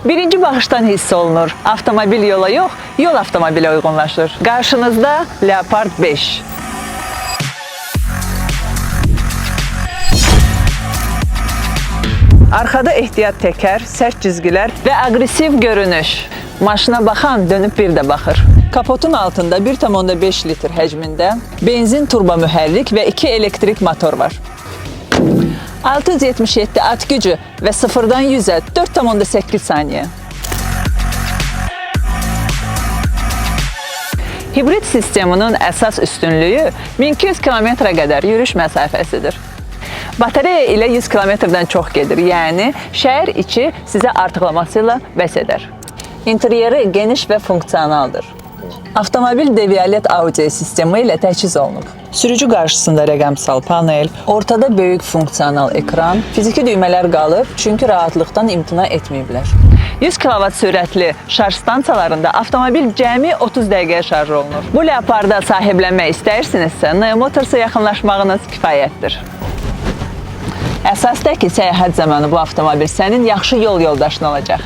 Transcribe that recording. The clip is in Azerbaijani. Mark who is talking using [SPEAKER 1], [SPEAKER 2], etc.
[SPEAKER 1] Birinci baxışdan hiss olunur. Avtomobil yola yox, yol avtomobilə uyğunlaşır. Qarşınızda Leopard 5. Arxada ehtiyat təkər, sərt cizgilər və aqressiv görünüş. Maşına baxan dönüb bir də baxır. Kapotun altında 1,5 litr həcmində benzin turbo mühərrik və 2 elektrik motor var. 677 at gücü və 0-dan 100-ə 4,8 saniyə. Hibrid sisteminin əsas üstünlüyü 1200 km-ə qədər yürüyüş məsafəsidir. Batareya ilə 100 km-dən çox gedir, yəni şəhər içi sizə artıqlaması ilə bəs edər. İnteryeri geniş və funksionaldır. Avtomobil deviyalət audio sistemi ilə təchiz olunub. Sürücü qarşısında rəqəmsal panel, ortada böyük funksional ekran, fiziki düymələr qalıb, çünki rahatlıqdan imtina etməyiblər. 100 kW sürətli şarj stansiyalarında avtomobil cəmi 30 dəqiqəyə şarj olunur. Bu Leopard'a sahiblənmək istəyirsinizsə, Neo Motors'a yaxınlaşmağınız kifayətdir. Əsasda ki, səyahət zamanı bu avtomobil sənin yaxşı yol yoldaşın olacaq.